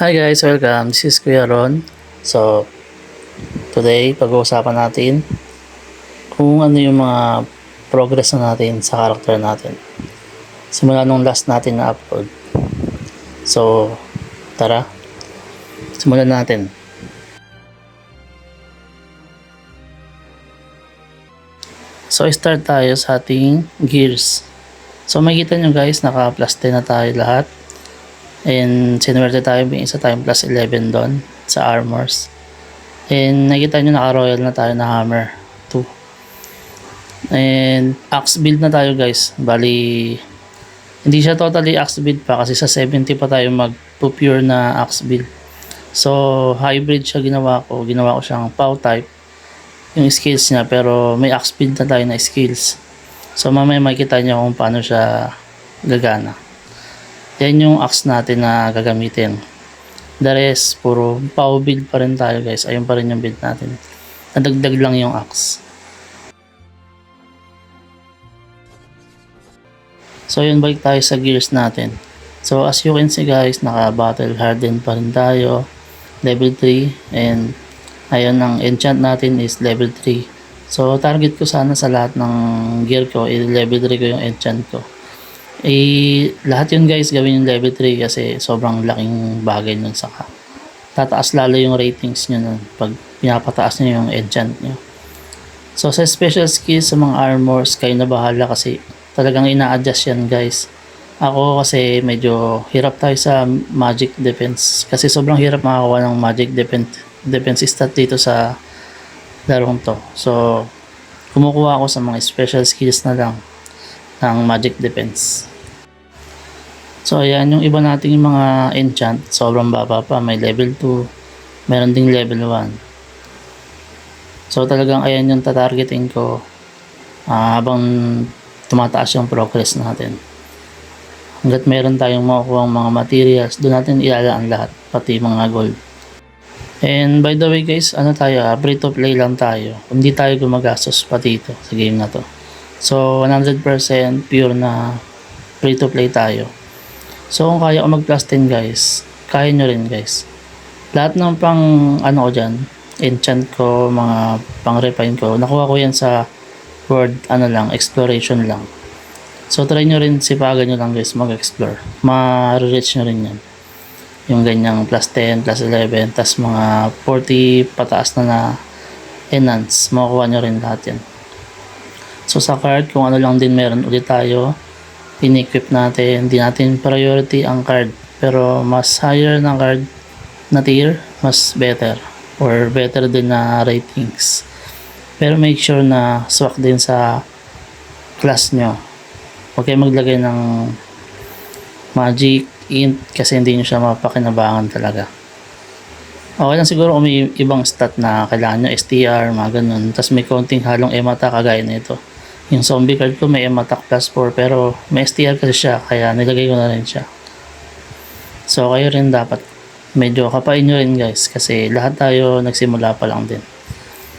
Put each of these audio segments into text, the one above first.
Hi guys, welcome. This is Kuya Ron. So, today pag-uusapan natin kung ano yung mga progress na natin sa character natin. Simula nung last natin na upload. So, tara, simulan natin. So, start tayo sa ating gears. So, makikita nyo guys, naka plus 10 na tayo lahat. And sinuwerte tayo, may isa tayong plus 11 doon sa armors. And nakita nyo naka-royal na tayo na hammer 2. And axe build na tayo guys. Bali, hindi siya totally axe build pa kasi sa 70 pa tayo mag-pure na axe build. So hybrid siya ginawa ko. Ginawa ko siyang POW type yung skills niya, pero may axe build na tayo na skills. So mamaya makikita nyo kung paano siya gagana. Yan yung axe natin na gagamitin. The rest, puro POW build pa rin tayo guys. Ayun pa rin yung build natin. Nadagdag lang yung axe. So yun, balik tayo sa gears natin. So as you can see guys, naka battle hardened pa rin tayo. Level 3. And ayun, ang enchant natin is level 3. So target ko sana sa lahat ng gear ko, i-level 3 ko yung enchant ko. Lahat yun guys gawin yung level 3 kasi sobrang laking bagay nun, saka tataas lalo yung ratings nyo nun pag pinapataas nyo yung enchant nyo. So sa special skills sa mga armors, kayo na bahala kasi talagang ina-adjust yan guys. Ako kasi medyo hirap tayo sa magic defense kasi sobrang hirap makakuha ng magic defense stat dito sa larong to. So kumukuha ako sa mga special skills na lang ng magic defense. So ayan, yung iba nating mga enchant sobrang baba pa, may level 2, meron ding level 1. So talagang ayan yung tatargeting ko habang tumataas yung progress natin. Hanggat meron tayong makukuha mga materials, doon natin ilalaan lahat, pati mga gold. And by the way guys, ano tayo, free to play lang tayo. Hindi tayo gumagastos pa dito sa game na to. So 100% pure na free to play tayo. So kung kaya ko mag plus 10 guys, kaya nyo rin guys. Lahat ng pang ano ko dyan, enchant ko, mga pang refine ko, nakuha ko yan sa world exploration lang. So try nyo rin, sipagan nyo lang guys mag-explore. Ma-reach nyo rin yan. Yung ganyang plus 10, plus 11, tas mga 40 pataas na enhance, makukuha nyo rin lahat yan. So sa card, kung ano lang din meron ulit tayo, in-equip natin. Hindi natin priority ang card, pero mas higher ng card na tier, mas better or better din na ratings. Pero make sure na swak din sa class nyo. Huwag kayo maglagay ng magic int kasi hindi nyo siya mapakinabangan talaga. Okay lang siguro kung may ibang stat na kailangan nyo, STR, mga ganun, tas may konting halong emata kagaya nito. Yung zombie card ko may M-attack plus 4 pero may STR kasi siya, kaya nilagay ko na rin siya. So kayo rin dapat medyo kapain nyo rin guys kasi lahat tayo nagsimula pa lang din.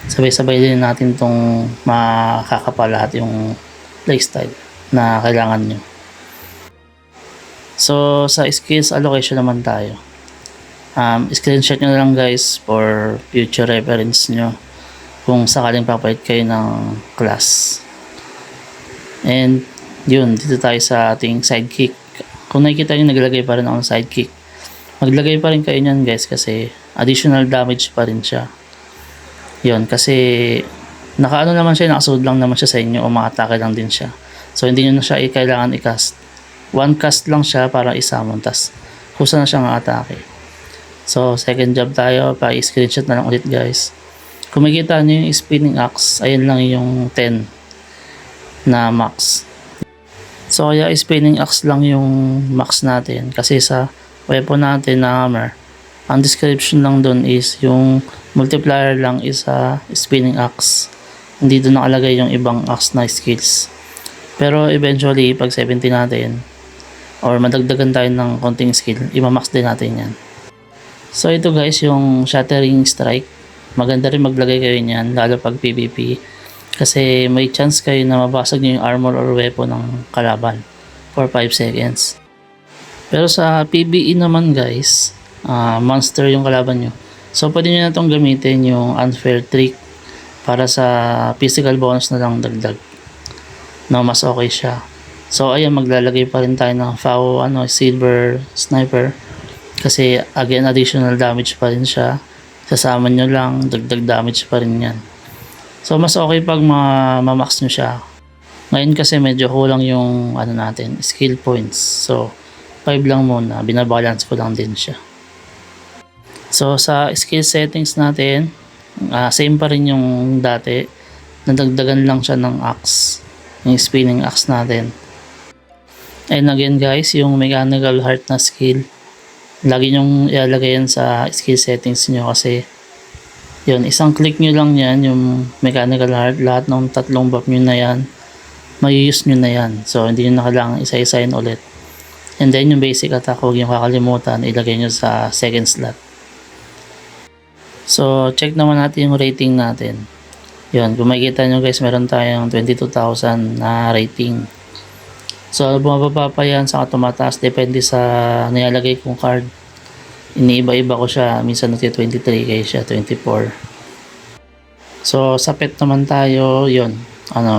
Sabay-sabay din natin tong makakapa lahat yung playstyle na kailangan nyo. So sa skills allocation naman tayo. Screenshot nyo na lang guys for future reference nyo kung sakaling papalit kayo ng class. And yun, dito tayo sa ating sidekick. Kung nakikita nyo, naglagay pa rin ako ng sidekick. Maglagay pa rin kayo nyan guys kasi additional damage pa rin siya. Yun, kasi nakaano naman siya, nakasunod lang naman siya sa inyo o makatake lang din siya. So hindi nyo na siya kailangan i-cast. One cast lang siya para isamon, tas kusa na siyang atake. So second job tayo, pa-screenshot na lang ulit guys. Kung makikita nyo yung spinning axe, ayun lang yung 10 na max. So kaya spinning axe lang yung max natin kasi sa weapon natin na hammer, ang description lang dun is yung multiplier lang is spinning axe. Hindi doon nakalagay yung ibang axe na skills. Pero eventually pag 70 natin or madagdagan tayo ng konting skill, imamax din natin yan. So ito guys yung shattering strike. Maganda rin maglagay kayo niyan lalo pag PvP. Kasi may chance kayo na mabasag nyo yung armor or weapon ng kalaban for 5 seconds. Pero sa PvE naman guys, monster yung kalaban nyo. So pwede nyo na itong gamitin yung unfair trick para sa physical bonus na lang dagdag. No, mas okay siya. So ayan, maglalagay pa rin tayo ng FAO silver sniper kasi again additional damage pa rin siya. Sasama nyo lang, dagdag damage pa rin yan. So mas okay pag ma-max nyo siya. Ngayon kasi medyo kulang yung natin, skill points. So 5 lang muna, binabalance ko lang din siya. So sa skill settings natin, same pa rin yung dati. Nadagdagan lang siya ng axe, yung spinning axe natin. And again guys, yung mechanical heart na skill, lagi nyong ilalagay yan sa skill settings nyo kasi yun, isang click nyo lang yan, yung mechanical heart, lahat ng tatlong buff nyo na yan, may-use nyo na yan. So hindi nyo na kailangan isa-isahin ulit. And then yung basic attack, huwag yung kakalimutan, ilagay nyo sa second slot. So, check naman natin yung rating natin. Yun, kung makikita nyo guys, meron tayong 22,000 na rating. So, bumababa pa yan sa tumataas, depende sa nilalagay kong card. Iniiba-iba ko siya, minsan nagti-23 kaya siya 24. So, sa pet naman tayo, yun.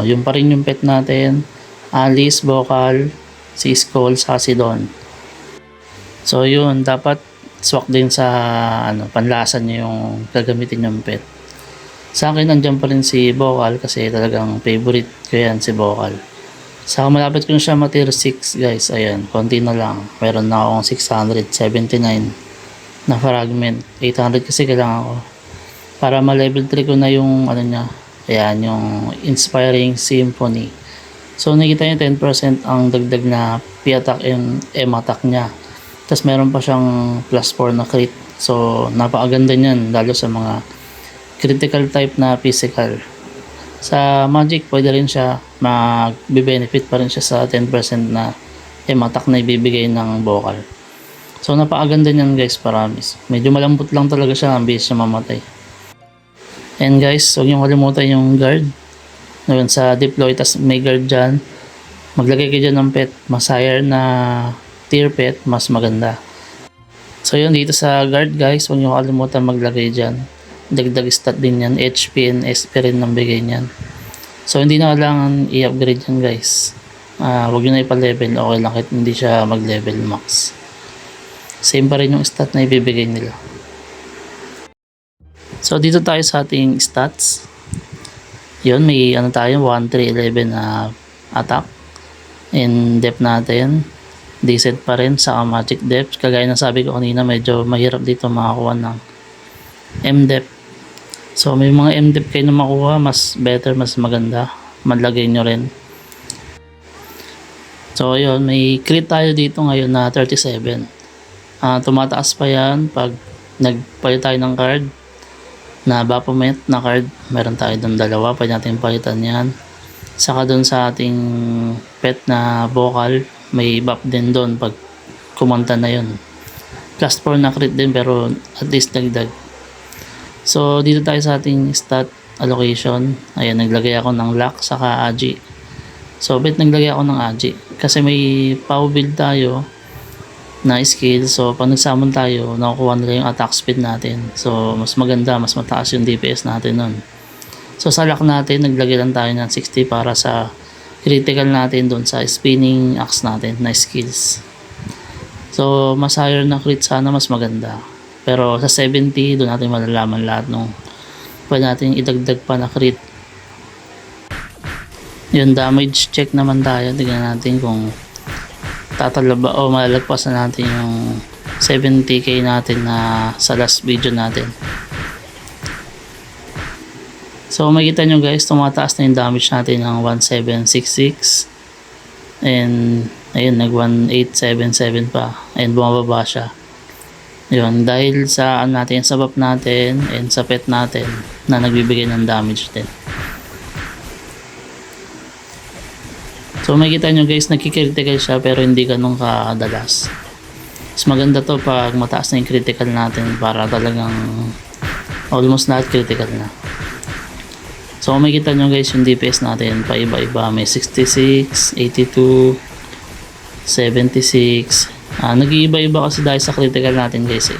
Yung pa rin yung pet natin, Alice, Vocal, si Skull, saka si Don. So, yun, dapat swak din sa panlasan niyo yung gagamitin yung pet. Sa akin nandiyan pa rin si Vocal kasi talagang favorite ko yan si Vocal. Saka malapit ko na siya ma-tier 6 guys. Ayan, konti na lang. Meron na akong 679 na fragment. 800 kasi kailangan ko para ma-level 3 ko na yung niya. Ayan, yung Inspiring Symphony. So nakita niyo 10% ang dagdag na P-attack and M-attack niya. Tapos meron pa siyang plus 4 na crit. So napakaganda niyan lalo sa mga critical type na physical. Sa magic pwede rin siya mag-benefit pa rin siya sa 10% na attack na ibibigay ng Vocal. So napakaganda niyan guys, promise. Medyo malambot lang talaga siya, ang bilis siya mamatay. And guys, huwag niyo kalimutan yung guard. Ngayon sa deploy, tas may guard dyan. Maglagay kayo dyan ng pet, mas higher na tier pet, mas maganda. So yun, dito sa guard guys, huwag nyo kalimutan maglagay dyan. Dagdag stat din yan, HP and SP rin ng bigay niyan. So hindi na kailangan i-upgrade yan guys. Huwag nyo na ipa-level, okay lang kahit hindi siya mag-level max. Same pa rin yung stat na ibibigay nila. So dito tayo sa ating stats. Yun, may tayo, 1, 3, 11 na attack. And depth natin, decent pa rin sa magic depth. Kagaya na sabi ko kanina, medyo mahirap dito makakuha ng M-depth. So may mga M-depth kayo na makuha, mas better, mas maganda. Malagay nyo rin. So yun, may crit tayo dito ngayon na 37. Tumataas pa yan pag nagpalit tayo ng card na Baphomet na card. Meron tayo doon dalawa, pwede natin palitan yan. Saka doon sa ating pet na Vocal, may buff din doon pag kumanta na yun. Plus 4 na crit din pero at least dagdag. So dito tayo sa ating stat allocation. Ayan, naglagay ako ng lock saka Agi. So bet naglagay ako ng Agi kasi may power build tayo na skill. So pag nagsamon tayo, nakukuha nila yung attack speed natin. So mas maganda, mas mataas yung DPS natin nun. So sa lock natin, naglagay lang tayo ng 60 para sa critical natin doon sa spinning axe natin na skills. So mas higher na crit sana, mas maganda. Pero sa 70 doon natin malalaman lahat nung pwede natin idagdag pa na crit. Yung damage check naman tayo, tignan natin kung tatalaba o malalagpasan natin yung 70k natin na sa last video natin. So makikita nyo guys, tumataas na yung damage natin ng 1766 and ayun, nag 1877 pa and bumababa siya. Yun, dahil sa natin, sa buff natin and sa pet natin na nagbibigay ng damage din. So makikita nyo guys, nagki-critical siya pero hindi ganun kadalas. Mas maganda to pag mataas na yung critical natin para talagang almost lahat critical na. So kung makikita nyo guys, yung DPS natin pa iba-iba, may 66, 82, 76, Nag-iiba-iba kasi dahil sa critical natin guys eh.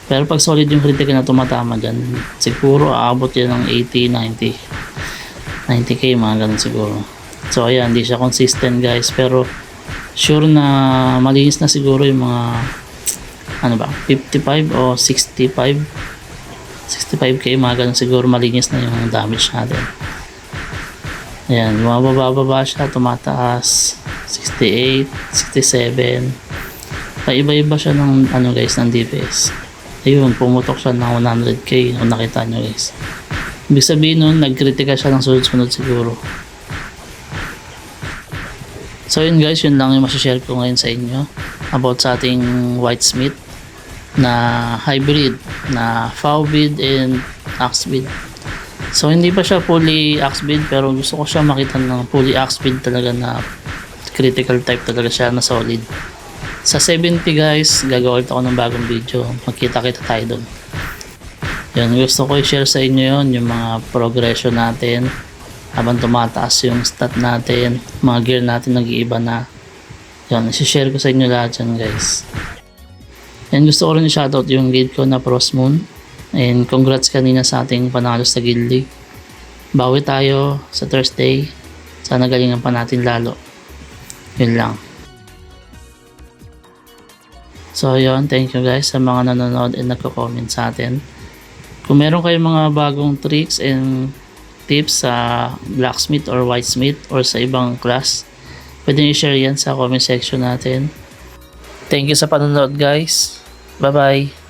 Pero pag solid yung critical na tumatama dyan, siguro aabot yan ng 80, 90, 90k mga ganun siguro. So ayan, hindi siya consistent guys, pero sure na malinis na siguro yung mga 55 o 65k mga ganun siguro, malinis na yung damage natin. Ayan, bumababa siya, tumataas 68, 67, paiba-iba siya ng guys, ng DPS. Ayun, pumutok siya ng 100k kung nakita nyo guys. Ibig sabihin nun, nag-critical siya ng sunod-sunod siguro. So yun guys, yun lang yung masashare ko ngayon sa inyo about sa ating Whitesmith na hybrid na Fowbid and Axebid. So hindi pa siya fully Axebid, pero gusto ko siya makita ng fully Axebid talaga, na critical type talaga siya na solid. Sa 70 guys, gagawa ulit ako ng bagong video. Magkita-kita tayo dun. Yan, gusto ko i-share sa inyo yun, yung mga progression natin habang tumataas yung stat natin, mga gear natin nag-iiba na. Yan, i-share ko sa inyo lahat yan guys. Yan, gusto ko rin i-shoutout yung guide ko na Frostmoon. And congrats kanina sa ating panalo sa Guild League. Bawi tayo sa Thursday. Sana galingan pa natin lalo. Yun lang. So yun, thank you guys sa mga nanonood and nagko-comment sa atin. Kung meron kayong mga bagong tricks and tips sa blacksmith or whitesmith or sa ibang class, pwede nyo i-share yan sa comment section natin. Thank you sa panonood guys. Bye bye.